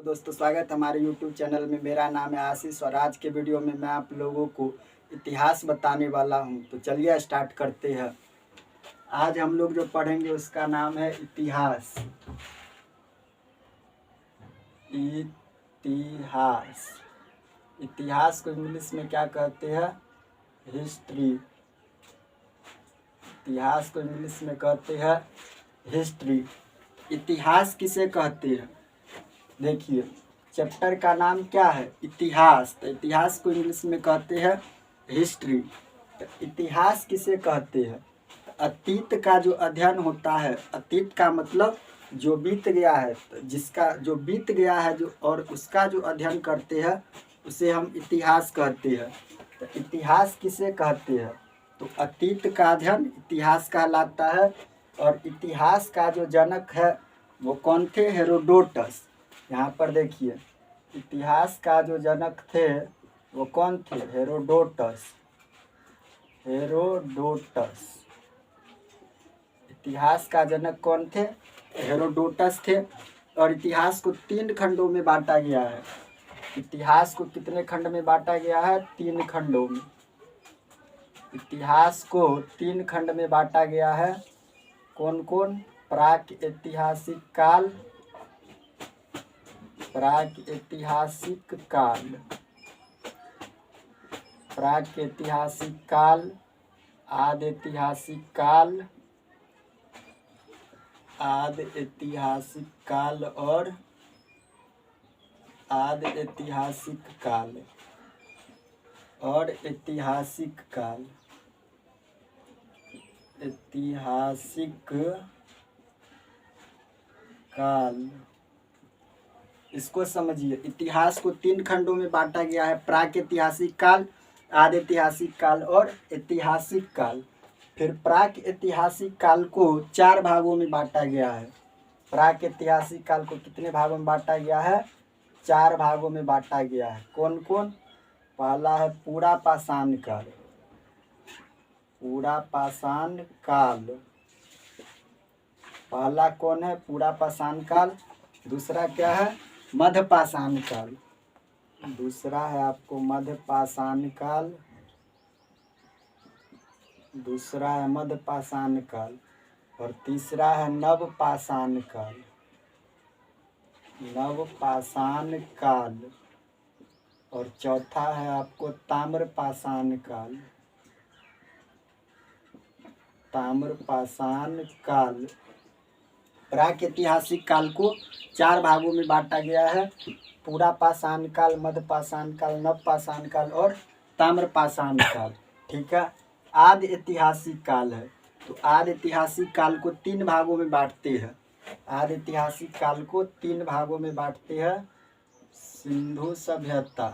तो दोस्तों स्वागत है हमारे YouTube चैनल में। मेरा नाम है आशीष और आज के वीडियो में मैं आप लोगों को इतिहास बताने वाला हूं। तो चलिए स्टार्ट करते हैं। आज हम लोग जो पढ़ेंगे उसका नाम है इतिहास। इतिहास इतिहास को इंग्लिश में क्या कहते हैं? हिस्ट्री। इतिहास को इंग्लिश में कहते हैं हिस्ट्री। इतिहास किसे कहते हैं? देखिए, चैप्टर का नाम क्या है? इतिहास। तो इतिहास को इंग्लिश में कहते हैं हिस्ट्री। तो इतिहास किसे कहते हैं? तो अतीत का जो अध्ययन होता है, अतीत का मतलब जो बीत गया है, तो जिसका जो बीत गया है जो और उसका जो अध्ययन करते हैं उसे हम इतिहास कहते हैं। तो इतिहास किसे कहते हैं? तो अतीत का अध्ययन इतिहास कहलाता है। और इतिहास का जो जनक है वो कौन थे? हेरोडोटस। यहाँ पर देखिए, इतिहास का जो जनक थे वो कौन थे? हेरोडोटस। हेरोडोटस इतिहास का जनक कौन थे? हेरोडोटस थे। और इतिहास को 3 खंडों में बांटा गया है। इतिहास को कितने खंड में बांटा गया है? 3 खंडों में। इतिहास को 3 खंड में बांटा गया है। कौन कौन? प्राक ऐतिहासिक काल, प्राक ऐतिहासिक काल, प्राक ऐतिहासिक काल, आदि ऐतिहासिक काल, आदि ऐतिहासिक काल और आदि ऐतिहासिक काल और ऐतिहासिक काल। ऐतिहासिक काल, इसको समझिए। इतिहास को 3 खंडों में बांटा गया है। प्राक ऐतिहासिक काल, आदि ऐतिहासिक काल और ऐतिहासिक काल। फिर प्राक ऐतिहासिक काल को 4 भागों में बांटा गया है। प्राक ऐतिहासिक काल को कितने भागों में बांटा गया है? 4 भागों में बांटा गया है। कौन कौन? पहला है पूरा पाषाण काल। पूरा पाषाण काल पहला कौन है? पूरा पाषाण काल। दूसरा क्या है? मध्य पाषाण काल। दूसरा है आपको मध्य पाषाण काल। दूसरा है मध्य पाषाण काल। और तीसरा है नव पाषाण काल। नव पाषाण काल। और चौथा है आपको ताम्र पाषाण काल। ताम्र पाषाण काल। प्राक ऐतिहासिक काल को 4 भागों में बांटा गया है। पूरा पाषाण काल, मध्य पाषाण काल, नव पाषाण काल और ताम्र पाषाण काल। ठीक है। आदि ऐतिहासिक काल है। तो आदि ऐतिहासिक काल को 3 भागों में बांटते हैं। आदि ऐतिहासिक काल को 3 भागों में बांटते हैं। सिंधु सभ्यता,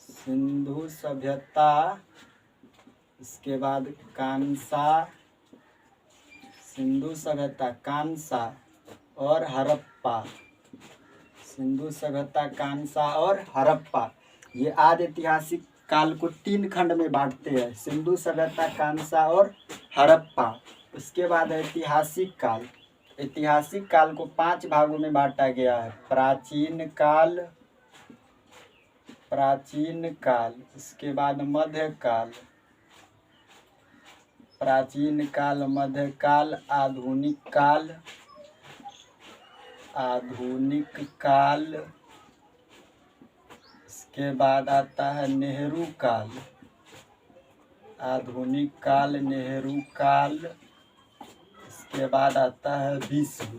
सिंधु सभ्यता, इसके बाद कांसा, सिंधु सभ्यता, कांसा और हड़प्पा। सिंधु सभ्यता, कांसा और हड़प्पा, ये आदि ऐतिहासिक काल को 3 खंड में बांटते हैं। सिंधु सभ्यता, कांसा और हड़प्पा। उसके बाद ऐतिहासिक काल। ऐतिहासिक काल को 5 भागों में बांटा गया है। प्राचीन काल, प्राचीन काल, इसके बाद मध्य काल, प्राचीन काल, मध्य काल, आधुनिक काल, आधुनिक काल, इसके बाद आता है नेहरू काल। आधुनिक काल, नेहरू काल, इसके बाद आता है विश्व।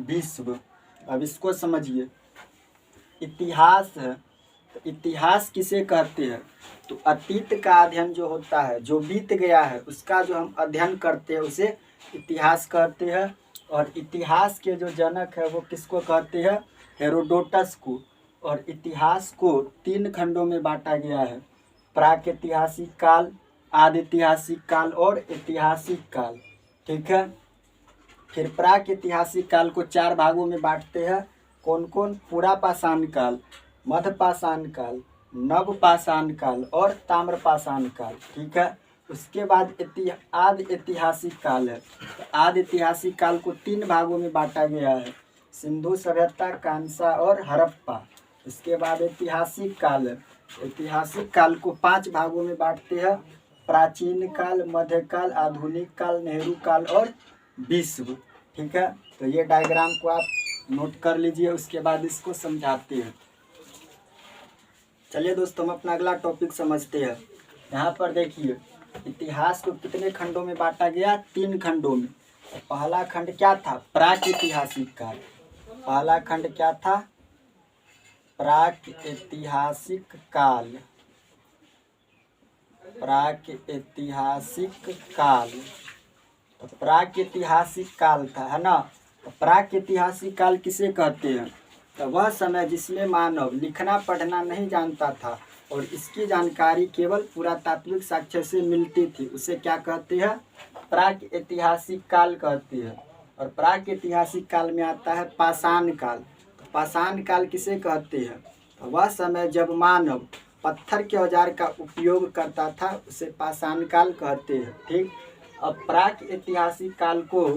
विश्व। अब इसको समझिए। इतिहास है, तो इतिहास किसे कहते हैं? तो अतीत का अध्ययन जो होता है, जो बीत गया है उसका जो हम अध्ययन करते हैं उसे इतिहास कहते हैं। और इतिहास के जो जनक है वो किसको कहते हैं? हेरोडोटस को। और इतिहास को 3 खंडों में बांटा गया है। प्राक ऐतिहासिक काल, आदि ऐतिहासिक काल और ऐतिहासिक काल। ठीक है। फिर प्राक ऐतिहासिक काल को 4 भागों में बांटते हैं। कौन कौन? पूरा पाषाण काल, मध्य पाषाण काल, नव पाषाण काल और ताम्र पाषाण काल। ठीक है। उसके बाद आदि ऐतिहासिक काल है। तो आदि ऐतिहासिक काल को 3 भागों में बांटा गया है, सिंधु सभ्यता, कांसा और हड़प्पा। इसके बाद ऐतिहासिक काल है। ऐतिहासिक काल को 5 भागों में बांटते हैं, प्राचीन काल, मध्यकाल, आधुनिक काल, नेहरू काल और विश्व। ठीक है, तो ये डायग्राम को आप नोट कर लीजिए, उसके बाद इसको समझाते हैं। चलिए दोस्तों, हम अपना अगला टॉपिक समझते हैं। यहाँ पर देखिए, इतिहास को कितने खंडों में बांटा गया? 3 खंडों में। पहला खंड क्या था? प्राक ऐतिहासिक काल। पहला खंड क्या था? प्राक ऐतिहासिक काल। प्राक ऐतिहासिक काल। तो प्राक ऐतिहासिक काल था, है ना। तो प्राक ऐतिहासिक काल किसे कहते हैं? तो वह समय जिसमें मानव लिखना पढ़ना नहीं जानता था और इसकी जानकारी केवल पुरातात्विक साक्ष्य से मिलती थी, उसे क्या कहते हैं? प्राक ऐतिहासिक काल कहते हैं। और प्राक ऐतिहासिक काल में आता है पाषाण काल। तो पाषाण काल किसे कहते हैं? तो वह समय जब मानव पत्थर के औजार का उपयोग करता था, उसे पाषाण काल कहते हैं। ठीक। अब प्राक ऐतिहासिक काल को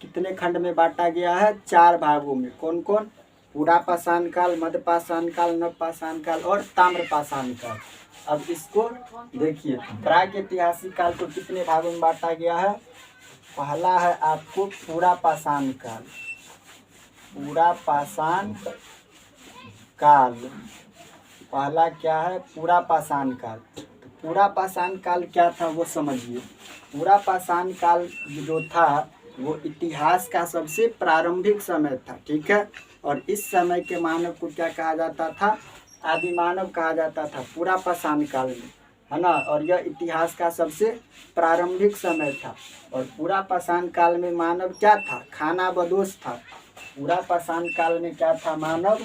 कितने खंड में बांटा गया है? 4 भागों में। कौन कौन? पूरा पाषाण काल, मध्य पाषाण काल, नव पाषाण काल और ताम्र पाषाण काल। अब इसको देखिए, प्राक ऐतिहासिक काल को कितने भागों में बांटा गया है? पहला है आपको पूरा पाषाण काल। पूरा पाषाण काल पहला क्या है? पूरा पाषाण काल। तो पूरा पाषाण काल क्या था वो समझिए। पूरा पाषाण काल जो था वो इतिहास का सबसे प्रारंभिक समय था। ठीक है, और इस समय के मानव को क्या कहा जाता था? आदि मानव कहा जाता था पूरा पाषाण काल में, है ना। और यह इतिहास का सबसे प्रारंभिक समय था। और पूरा पाषाण काल में मानव क्या था? खाना बदोश था। पूरा पाषाण काल में क्या था? मानव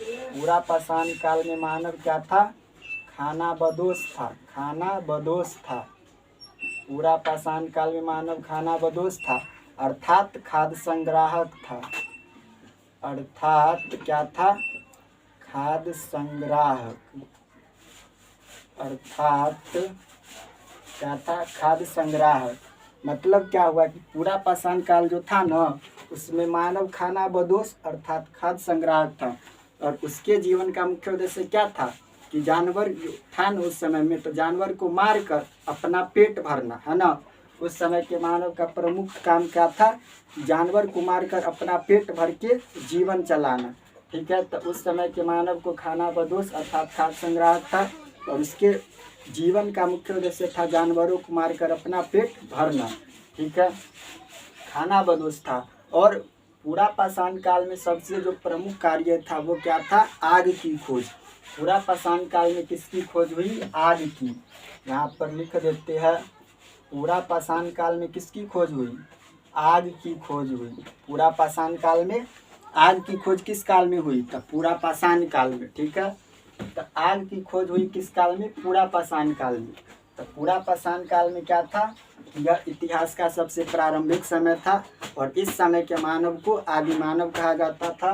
पूरा पाषाण काल में मानव क्या था? खाना बदोश था। खाना बदोश था। पूरा पाषाण काल में मानव खाना बदोश था, अर्थात खाद्य संग्राहक था। अर्थात क्या था? खाद्य संग्राहक। अर्थात क्या था? खाद्य संग्राहक। मतलब क्या हुआ कि पूरा पाषाण काल जो था ना, उसमें मानव खाना बदोश अर्थात खाद्य संग्राहक था। और उसके जीवन का मुख्य उद्देश्य क्या था? कि जानवर था ना उस समय में, तो जानवर को मार कर अपना पेट भरना, है ना। उस समय के मानव का प्रमुख काम क्या था? जानवर को मारकर अपना पेट भर के जीवन चलाना। ठीक है, तो उस समय के मानव को खाना बदोश अर्थात खाद्य संग्राहक था। और उसके जीवन का मुख्य उद्देश्य था जानवरों को मारकर अपना पेट भरना। ठीक है, खाना बदोश था। और पूरा पाषाण काल में सबसे जो प्रमुख कार्य था वो क्या था? आग की खोज। पूरा पाषाण काल में किसकी खोज हुई? आग की। यहाँ पर लिख देते हैं, पूरा पाषाण काल में किसकी खोज हुई? आग की खोज हुई। पूरा पाषाण काल में आग की खोज किस काल में हुई? तो पूरा पाषाण काल में। ठीक है, तो आग की खोज हुई किस काल में? पूरा पाषाण काल में। तो पूरा पाषाण काल में क्या था? यह इतिहास का सबसे प्रारंभिक समय था और इस समय के मानव को आदि मानव कहा जाता था।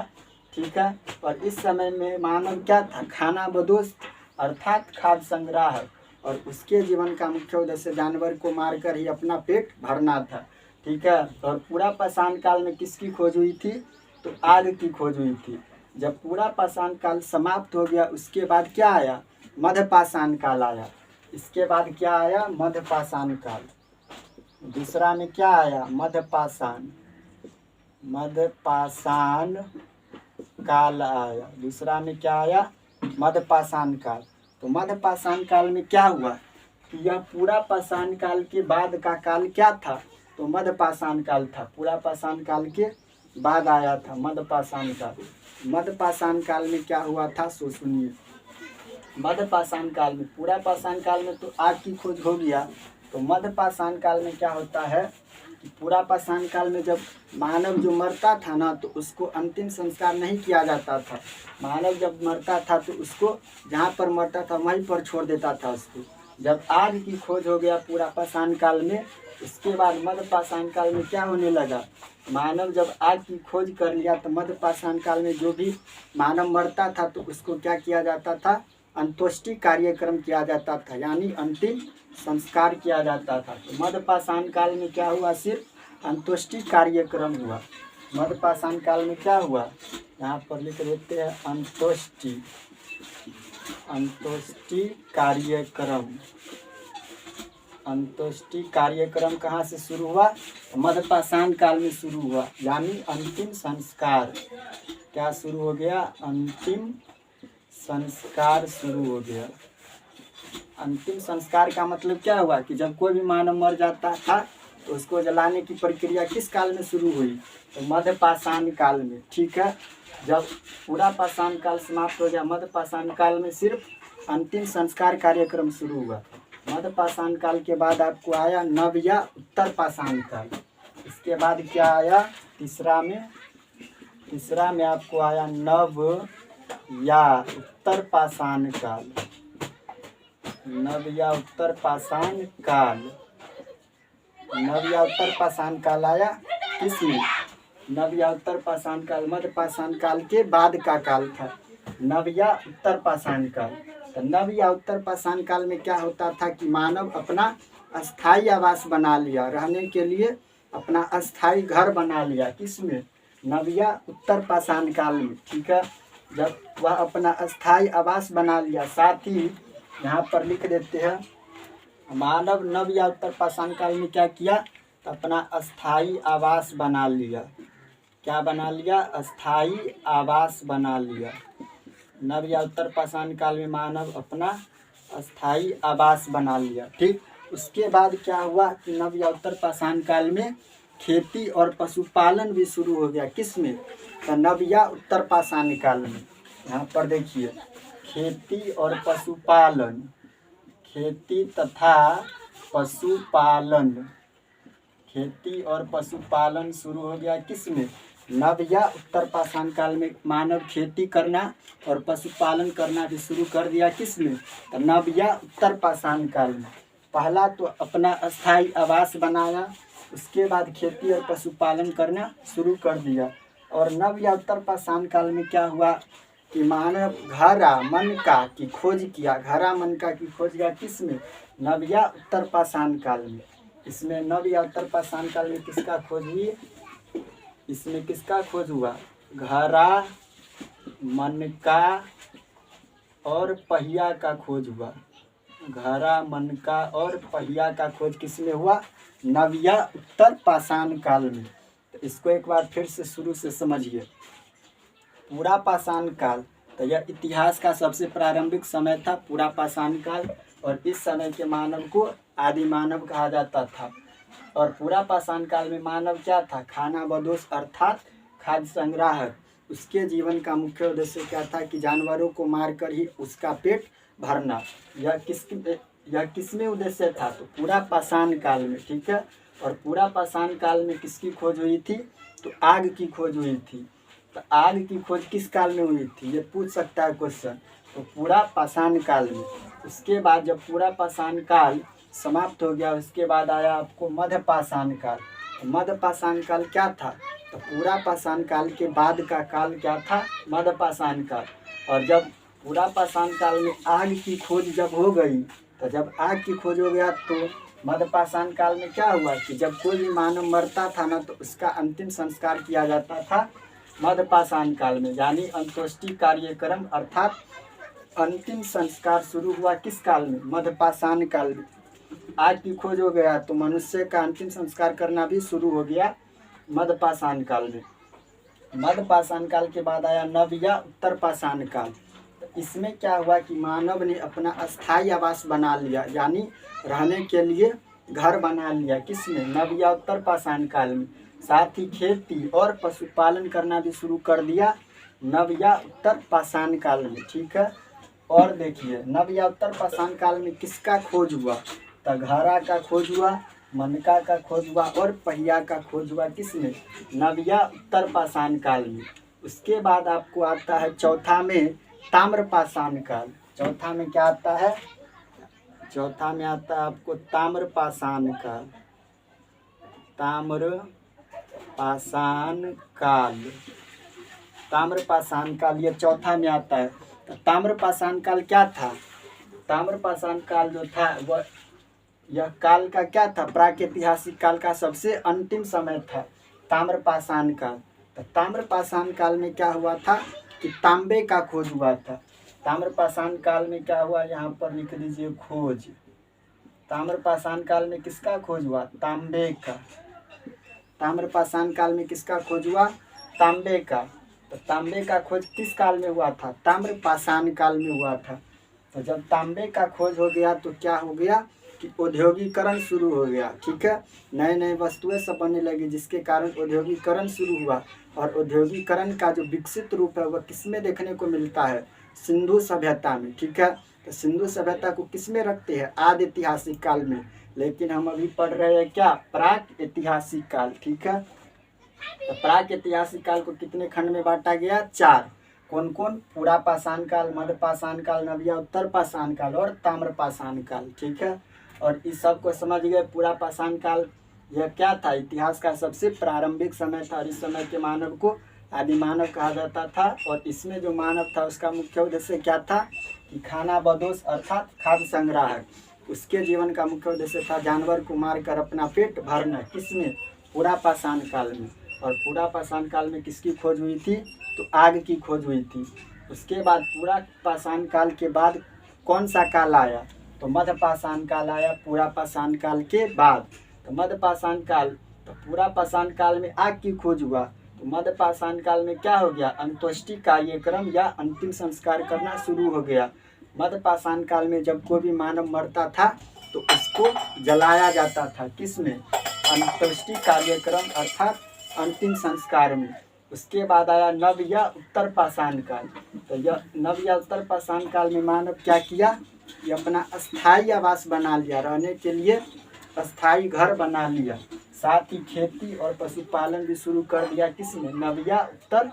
ठीक है, और इस समय में मानव क्या था? खाना बदोश अर्थात खाद्य संग्राहक। और उसके जीवन का मुख्य उद्देश्य जानवर को मारकर ही अपना पेट भरना था। ठीक है, और पूरा पाषाण काल में किसकी खोज हुई थी? तो आग की खोज हुई थी। जब पूरा पाषाण काल समाप्त हो गया, उसके बाद क्या आया? मध्य पाषाण काल आया। इसके बाद क्या आया? मध्य पाषाण काल। दूसरा में क्या आया? मध्य पाषाण। मध्य पाषाण काल आया। दूसरा में क्या आया? मध्य पाषाण काल। तो मध्य पाषाण काल में क्या हुआ कि यह पूरा पाषाण काल के बाद का काल क्या था? तो मध्य पाषाण काल था। पूरा पाषाण काल के बाद आया था मध्य पाषाण काल। मध्य पाषाण काल में क्या हुआ था सो सुनिए। मध्य पाषाण काल में, पूरा पाषाण काल में तो आग की खोज हो गया, तो मध्य पाषाण काल में क्या होता है कि पूरा पाषाण काल में जब मानव जो मरता था ना, तो उसको अंतिम संस्कार नहीं किया जाता था। मानव जब मरता था तो उसको जहाँ पर मरता था वहीं पर छोड़ देता था उसको। जब आग की खोज हो गया पूरा पाषाण काल में, उसके बाद मध्य पाषाण काल में क्या होने लगा? मानव जब आग की खोज कर लिया तो मध्य पाषाण काल में जो भी मानव मरता था तो उसको क्या किया जाता था? अंत्येष्टि कार्यक्रम किया जाता था, यानी अंतिम संस्कार किया जाता था। तो मध्यपाषाण काल में क्या हुआ? सिर्फ अंत्येष्टि कार्यक्रम हुआ। मध्यपाषाण काल में क्या हुआ? यहाँ पर लिख देते हैं अंत्येष्टि कार्यक्रम। अंत्येष्टि कार्यक्रम कहाँ से शुरू हुआ? मध्यपाषाण काल में शुरू हुआ, यानी अंतिम संस्कार क्या शुरू हो गया? अंतिम संस्कार शुरू हो गया। अंतिम संस्कार का मतलब क्या हुआ कि जब कोई भी मानव मर जाता था तो उसको जलाने की प्रक्रिया किस काल में शुरू हुई? तो मध्यपाषाण काल में। ठीक है, जब पूरा पाषाण काल समाप्त हो गया, मध्यपाषाण काल में सिर्फ अंतिम संस्कार कार्यक्रम शुरू हुआ। मध्यपाषाण काल के बाद आपको आया नव या उत्तर पाषाण काल। इसके बाद क्या आया? तीसरा में आपको आया नव या उत्तर पाषाण काल। नव या उत्तर पाषाण काल। नव या उत्तर पाषाण काल आया किसमें? नव या उत्तर पाषाण काल मध्यपाषाण काल के बाद का काल था, नव या उत्तर पाषाण काल। तो नव या उत्तर पाषाण काल में क्या होता था कि मानव अपना अस्थायी आवास बना लिया, रहने के लिए अपना अस्थायी घर बना लिया। किसमें? नव या उत्तर पाषाण काल में। ठीक है, जब वह अपना अस्थायी आवास बना लिया, साथ ही यहाँ पर लिख देते हैं मानव नव या उत्तर पाषाण काल में क्या किया? तो अपना अस्थायी आवास बना लिया। क्या बना लिया? अस्थायी आवास बना लिया। नव या उत्तर पाषाण काल में मानव अपना अस्थायी आवास बना लिया। ठीक, उसके बाद क्या हुआ कि नव या उत्तर पाषाण काल में खेती और पशुपालन भी शुरू हो गया। किसमें? तो नव या उत्तर पाषाण काल में। यहाँ पर देखिए खेती और पशुपालन, खेती तथा पशुपालन, खेती और पशुपालन शुरू हो गया। किसमें? नव या उत्तर पाषाण काल में मानव खेती करना और पशुपालन करना भी शुरू कर दिया। किसमें? तो नव या उत्तर पाषाण काल में। पहला तो अपना अस्थायी आवास बनाया, उसके बाद खेती और पशुपालन करना शुरू कर दिया। और नव या उत्तर पाषाण काल में क्या हुआ कि मानव घरा मनका की खोज किया। घरा मनका की खोज किया किसमें? नव या उत्तर पाषाण काल में। इसमें नव या उत्तर पाषाण काल में किसका खोज हुई? इसमें किसका खोज हुआ? घरा मनका और पहिया का खोज हुआ। घरा मनका और पहिया का खोज किसमें हुआ? नव या उत्तर पाषाण काल में। तो इसको एक बार फिर से शुरू से समझिए। पूरा पाषाण काल, तो यह इतिहास का सबसे प्रारंभिक समय था, पूरा पाषाण काल। और इस समय के मानव को आदि मानव कहा जाता था। और पूरा पाषाण काल में मानव क्या था? खाना बदोश अर्थात खाद्य संग्राहक। उसके जीवन का मुख्य उद्देश्य क्या था कि जानवरों को मारकर ही उसका पेट भरना। यह किसमें उद्देश्य था? तो पूरा पाषाण काल में। ठीक है, और पूरा पाषाण काल में किसकी खोज हुई थी? तो आग की खोज हुई थी। तो आग की खोज किस काल में हुई थी? ये पूछ सकता है क्वेश्चन। तो पूरा पाषाण काल में। उसके बाद जब पूरा पाषाण काल समाप्त हो गया, उसके बाद आया आपको मध्य पाषाण काल। तो मध्य पाषाण काल क्या था? तो पूरा पाषाण काल के बाद का काल क्या था? मध्य पाषाण काल। और जब पूरा पाषाण काल में आग की खोज जब हो गई, तो जब आग की खोज हो गया तो मध्य पाषाण काल में क्या हुआ कि जब कोई भी मानव मरता था ना, तो उसका अंतिम संस्कार किया जाता था मध्य पाषाण काल में, यानी अंत्येष्टि कार्यक्रम अर्थात अंतिम संस्कार शुरू हुआ किस काल में? मध्य पाषाण काल में। आग की खोज हो गया तो मनुष्य का अंतिम संस्कार करना भी शुरू हो गया मध्य पाषाण काल में। मध्य पाषाण काल के बाद आया नव या उत्तर पाषाण काल। इसमें क्या हुआ कि मानव ने अपना अस्थायी आवास बना लिया, यानी रहने के लिए घर बना लिया। किसमें? नव या उत्तर पाषाण काल में। साथ ही खेती और पशुपालन करना भी शुरू कर दिया नव या उत्तर पाषाण काल में। ठीक है, और देखिए नव या उत्तर पाषाण काल में किसका खोज हुआ? तो घरा का खोज हुआ, मनका का खोज हुआ और पहिया का खोज हुआ। किसमें? नव या उत्तर पाषाण काल में। उसके बाद आपको आता है चौथा में ताम्र पाषाण काल। चौथा में क्या आता है? चौथा में आता है आपको ताम्र पाषाण काल। ताम्र पाषाण काल। ताम्र पाषाण काल ये चौथा में आता है। तो ताम्रपाषाण काल क्या था? ताम्रपाषाण काल जो था वह यह काल का क्या था? प्रागैतिहासिक काल का सबसे अंतिम समय था ताम्रपाषाण काल। तो ताम्रपाषाण काल में क्या हुआ था कि तांबे का खोज हुआ था। ताम्रपाषाण काल में क्या हुआ, यहाँ पर लिख लीजिए खोज। ताम्रपाषाण काल में किसका खोज हुआ? तांबे का। ताम्रपाषाण काल में किसका खोज हुआ? तांबे का। तो तांबे का खोज किस काल में हुआ था? ताम्रपाषाण काल में हुआ था। तो जब तांबे का खोज हो गया तो क्या हो गया कि औद्योगिकरण शुरू हो गया। ठीक है, नए नए वस्तुएं सब बनने लगी, जिसके कारण औद्योगिकरण शुरू हुआ। और औद्योगिकरण का जो विकसित रूप है वह किस में देखने को मिलता है? सिंधु सभ्यता में। ठीक है, तो सिंधु सभ्यता को किस में रखते हैं? आदि ऐतिहासिक काल में। लेकिन हम अभी पढ़ रहे हैं क्या? प्राक ऐतिहासिक काल। ठीक है, तो प्राक ऐतिहासिक काल को कितने खंड में बांटा गया? 4। कौन कौन? पुरापाषाण काल, मध्यपाषाण काल, नव्या उत्तर पाषाण काल और ताम्रपाषाण काल। ठीक है, और इस सब को समझ गए। पुरापाषाण काल यह क्या था? इतिहास का सबसे प्रारंभिक समय था और इस समय के मानव को आदि मानव कहा जाता था। और इसमें जो मानव था उसका मुख्य उद्देश्य क्या था कि खाना बदोश अर्थात खाद्य संग्राहक। उसके जीवन का मुख्य उद्देश्य था जानवर को मारकर अपना पेट भरना। किसमें? पुरापाषाण काल में। और पुरापाषाण काल में किसकी खोज हुई थी? तो आग की खोज हुई थी। उसके बाद पुरापाषाण काल के बाद कौन सा काल आया? तो मध्यपाषाण काल आया पुरापाषाण काल के बाद। तो मध्यपाषाण काल, तो पुरापाषाण काल में आग की खोज हुआ, तो मध्यपाषाण काल में क्या हो गया? अंत्येष्टि कार्यक्रम या अंतिम संस्कार करना शुरू हो गया। मध्यपाषाण काल में जब कोई भी मानव मरता था तो उसको जलाया जाता था। किसमें? अंत्येष्टि कार्यक्रम अर्थात अंतिम संस्कार में। उसके बाद आया नव या उत्तर पाषाण काल। तो यह नव या उत्तर पाषाण काल में मानव क्या किया? ये अपना अस्थायी आवास बना लिया, रहने के लिए अस्थायी घर बना लिया। साथ ही खेती और पशुपालन भी शुरू कर दिया। किसमें? नव या उत्तर